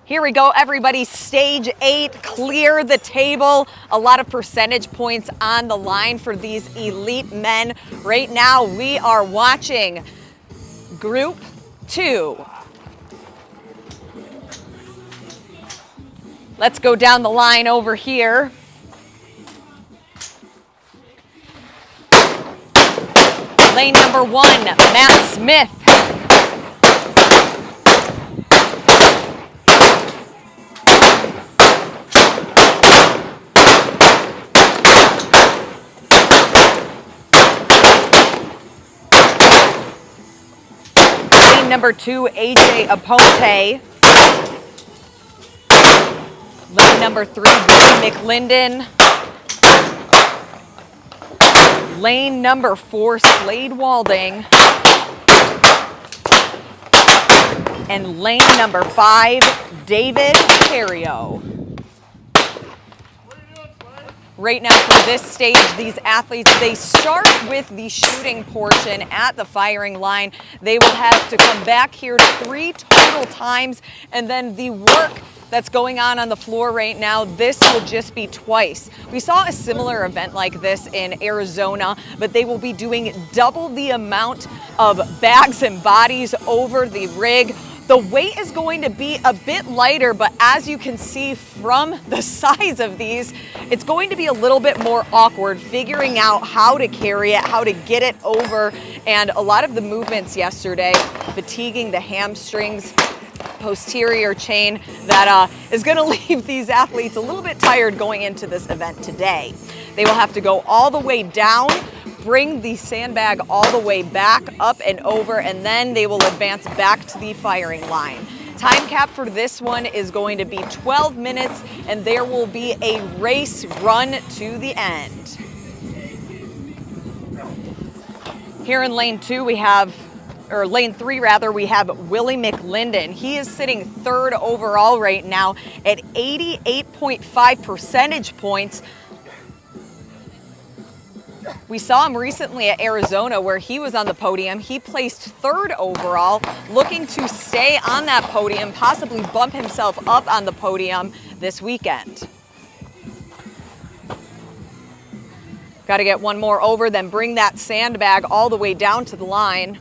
Here we go, everybody. Stage 8, clear the table. A lot of percentage points on the line for these elite men. Right now, we are watching Group 2. Let's go down the line over here. Lane number 1, Matt Smith. Lane number 2, AJ Aponte. Lane number 3, Billy McLinden. Lane number 4, Slade Walding. And lane number 5, David Terrio. Right now for this stage, these athletes, they start with the shooting portion at the firing line. They will have to come back here 3 total times, and then the work that's going on the floor right now, this will just be twice. We saw a similar event like this in Arizona, but they will be doing double the amount of bags and bodies over the rig. The weight is going to be a bit lighter, but as you can see from the size of these, it's going to be a little bit more awkward figuring out how to carry it, how to get it over, and a lot of the movements yesterday, fatiguing the hamstrings, posterior chain, that is going to leave these athletes a little bit tired going into this event today. They will have to go all the way down, bring the sandbag all the way back, up and over, and then they will advance back to the firing line. Time cap for this one is going to be 12 minutes, and there will be a race run to the end. Here in lane 2, we have, or lane 3 rather, we have Willie McLinden. He is sitting 3rd overall right now at 88.5 percentage points. We saw him recently at Arizona where he was on the podium. He placed 3rd overall, looking to stay on that podium, possibly bump himself up on the podium this weekend. Got to get one more over, then bring that sandbag all the way down to the line.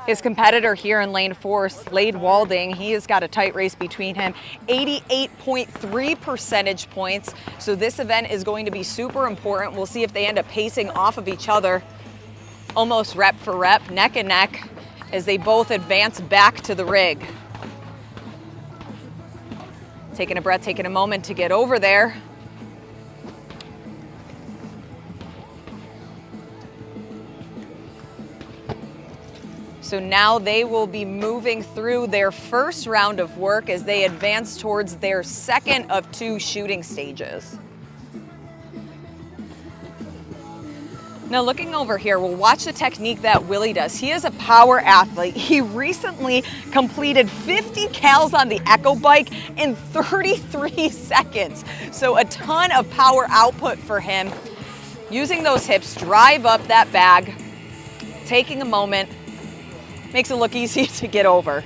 His competitor here in lane 4, Slade Walding, he has got a tight race between him, 88.3 percentage points. So this event is going to be super important. We'll see if they end up pacing off of each other, almost rep for rep, neck and neck, as they both advance back to the rig. Taking a breath, taking a moment to get over there. So now they will be moving through their first round of work as they advance towards their second of 2 shooting stages. Now looking over here, we'll watch the technique that Willie does. He is a power athlete. He recently completed 50 cals on the Echo bike in 33 seconds. So a ton of power output for him. Using those hips, drive up that bag, taking a moment, makes it look easy to get over.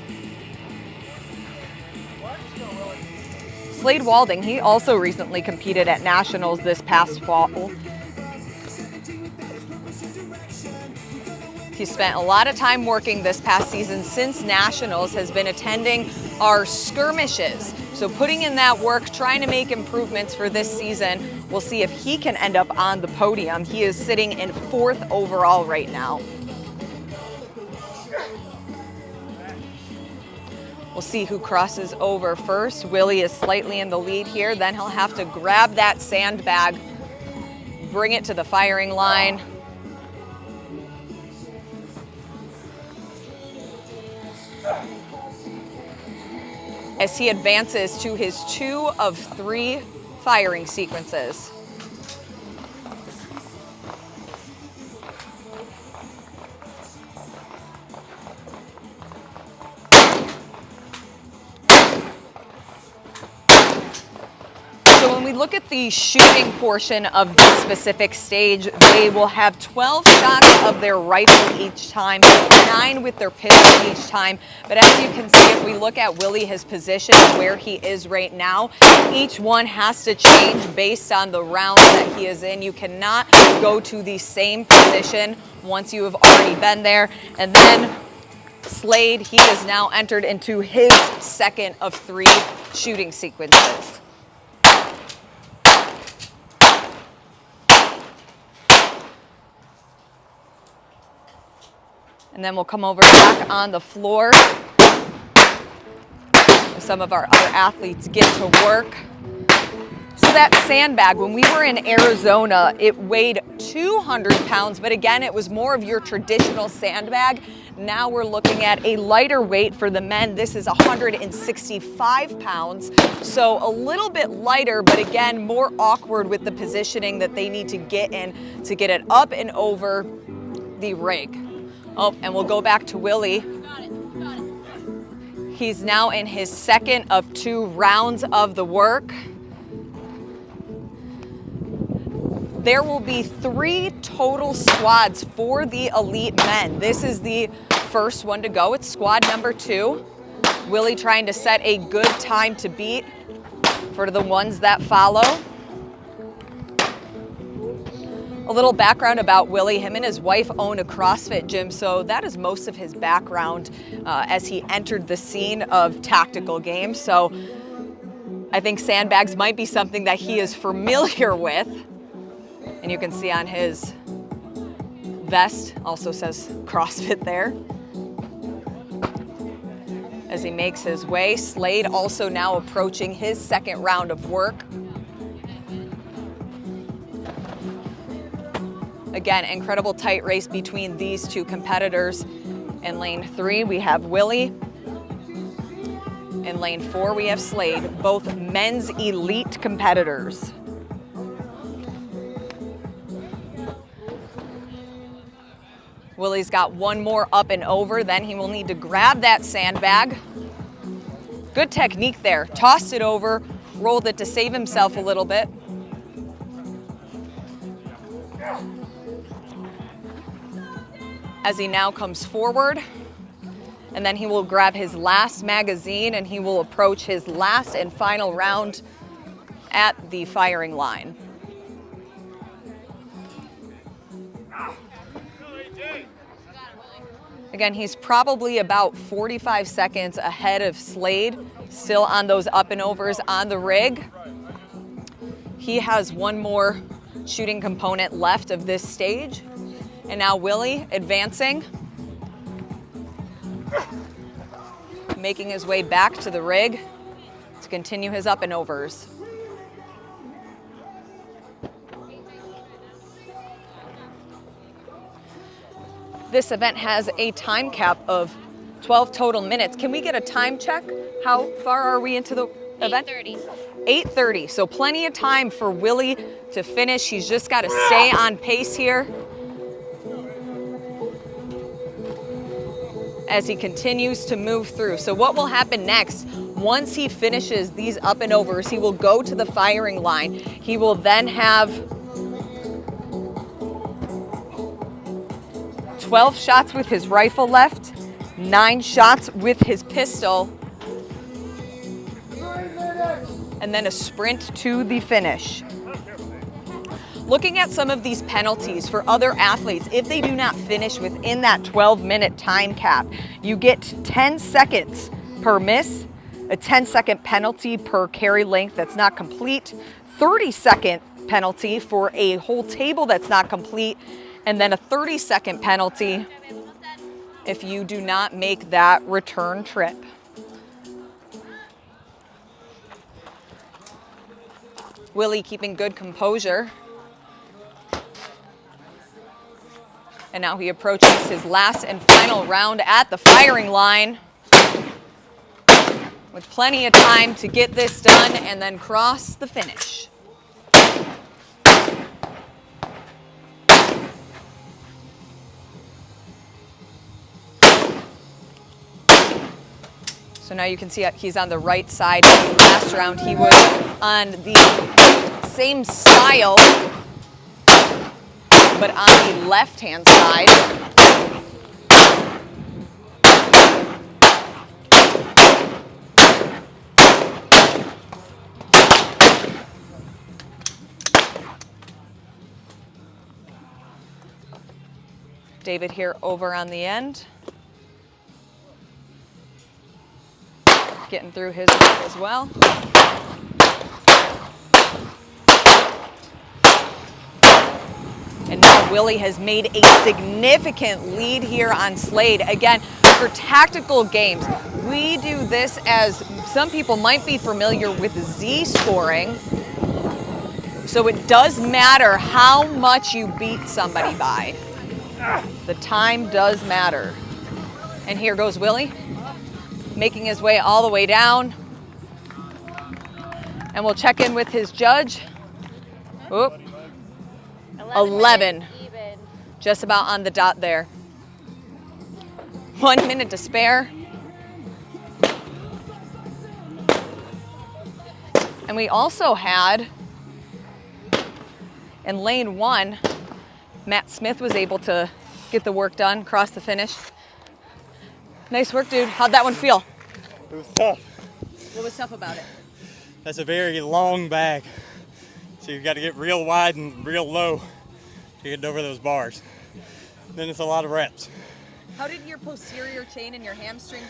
Slade Walding, he also recently competed at Nationals this past fall. He spent a lot of time working this past season since Nationals, has been attending our skirmishes. So putting in that work, trying to make improvements for this season. We'll see if he can end up on the podium. He is sitting in 4th overall right now. We'll see who crosses over first. Willie is slightly in the lead here. Then he'll have to grab that sandbag, bring it to the firing line. As he advances to his 2 of 3 firing sequences. we look at the shooting portion of this specific stage, they will have 12 shots of their rifle each time, 9 with their pistol each time. But as you can see, if we look at Willie, his position, where he is right now, each one has to change based on the round that he is in. You cannot go to the same position once you have already been there. And then Slade, he has now entered into his second of 3 shooting sequences. And then we'll come over back on the floor. Some of our other athletes get to work. So that sandbag, when we were in Arizona, it weighed 200 pounds, but again, it was more of your traditional sandbag. Now we're looking at a lighter weight for the men. This is 165 pounds, so a little bit lighter, but again, more awkward with the positioning that they need to get in to get it up and over the rig. Oh, and we'll go back to Willie. He's now in his second of 2 rounds of the work. There will be 3 total squads for the elite men. This is the first one to go. It's squad number 2. Willie trying to set a good time to beat for the ones that follow. A little background about Willie. Him and his wife own a CrossFit gym, so that is most of his background as he entered the scene of tactical games. So I think sandbags might be something that he is familiar with. And you can see on his vest, also says CrossFit there. As he makes his way, Slade also now approaching his second round of work. Again, incredible tight race between these 2 competitors. In lane 3, we have Willie. In lane 4, we have Slade, both men's elite competitors. Willie's got one more up and over, then he will need to grab that sandbag. Good technique there. Tossed it over, rolled it to save himself a little bit. As he now comes forward, and then he will grab his last magazine and he will approach his last and final round at the firing line. Again, he's probably about 45 seconds ahead of Slade, still on those up and overs on the rig. He has one more shooting component left of this stage. And now Willie advancing, making his way back to the rig to continue his up and overs. This event has a time cap of 12 total minutes. Can we get a time check? How far are we into the event? 8:30. 8:30, so plenty of time for Willie to finish. He's just got to stay on pace here as he continues to move through. So what will happen next? Once he finishes these up and overs, he will go to the firing line. He will then have 12 shots with his rifle left, 9 shots with his pistol, and then a sprint to the finish. Looking at some of these penalties for other athletes, if they do not finish within that 12-minute time cap, you get 10 seconds per miss, a 10-second penalty per carry length that's not complete, 30-second penalty for a whole table that's not complete, and then a 30-second penalty if you do not make that return trip. Willie keeping good composure. And now he approaches his last and final round at the firing line with plenty of time to get this done and then cross the finish. So now you can see he's on the right side. Last round he was on the same style, but on the left-hand side. David here over on the end. Getting through his work as well. And now Willie has made a significant lead here on Slade. Again, for tactical games, we do this as some people might be familiar with Z scoring. So it does matter how much you beat somebody by. The time does matter. And here goes Willie, making his way all the way down. And we'll check in with his judge. Oop. 11. Just about on the dot there. 1 minute to spare. And we also had, in lane 1, Matt Smith was able to get the work done, cross the finish. Nice work, dude. How'd that one feel? It was tough. What was tough about it? That's a very long bag. So you've got to get real wide and real low to get over those bars. Then it's a lot of reps. How did your posterior chain and your hamstrings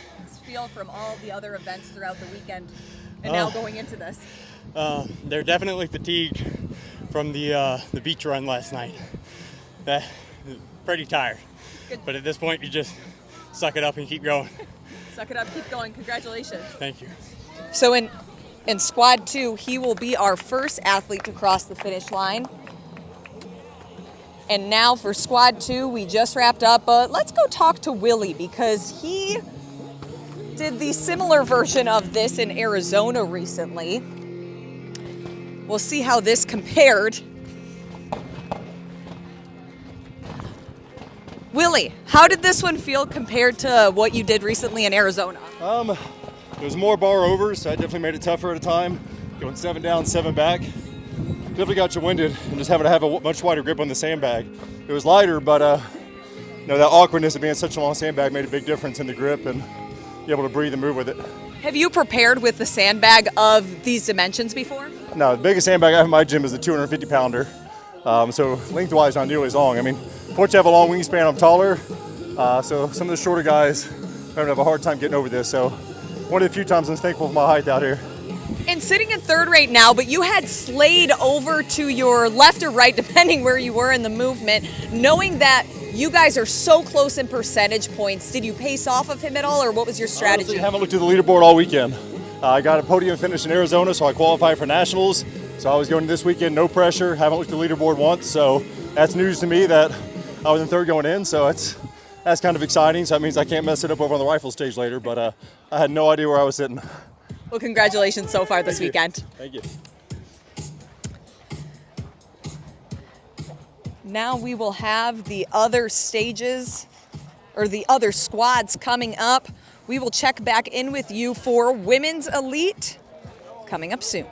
feel from all the other events throughout the weekend and now going into this? They're definitely fatigued from the beach run last night. Pretty tired. Good. But at this point, you just suck it up and keep going. Suck it up, keep going. Congratulations. Thank you. So in squad 2, he will be our first athlete to cross the finish line. And now for squad 2, we just wrapped up. Let's go talk to Willie because he did the similar version of this in Arizona recently. We'll see how this compared. Willie, how did this one feel compared to what you did recently in Arizona? It was more bar overs, so I definitely made it tougher at a time. Going 7 down, 7 back. Definitely got you winded and just having to have a much wider grip on the sandbag. It was lighter, but that awkwardness of being such a long sandbag made a big difference in the grip and be able to breathe and move with it. Have you prepared with the sandbag of these dimensions before? No, the biggest sandbag I have in my gym is the 250 pounder. So lengthwise not nearly as long. I mean, fortunately I have a long wingspan, I'm taller. So some of the shorter guys are going to have a hard time getting over this. So one of the few times I'm thankful for my height out here. And sitting in third right now, but you had Slade over to your left or right, depending where you were in the movement. Knowing that you guys are so close in percentage points, did you pace off of him at all, or what was your strategy? Honestly, I haven't looked at the leaderboard all weekend. I got a podium finish in Arizona, so I qualified for nationals. So I was going this weekend, no pressure. Haven't looked at the leaderboard once, so that's news to me that I was in third going in. So that's kind of exciting. So that means I can't mess it up over on the rifle stage later. But I had no idea where I was sitting. Well, congratulations so far this weekend. Thank you. Now we will have the other stages or the other squads coming up. We will check back in with you for Women's Elite coming up soon.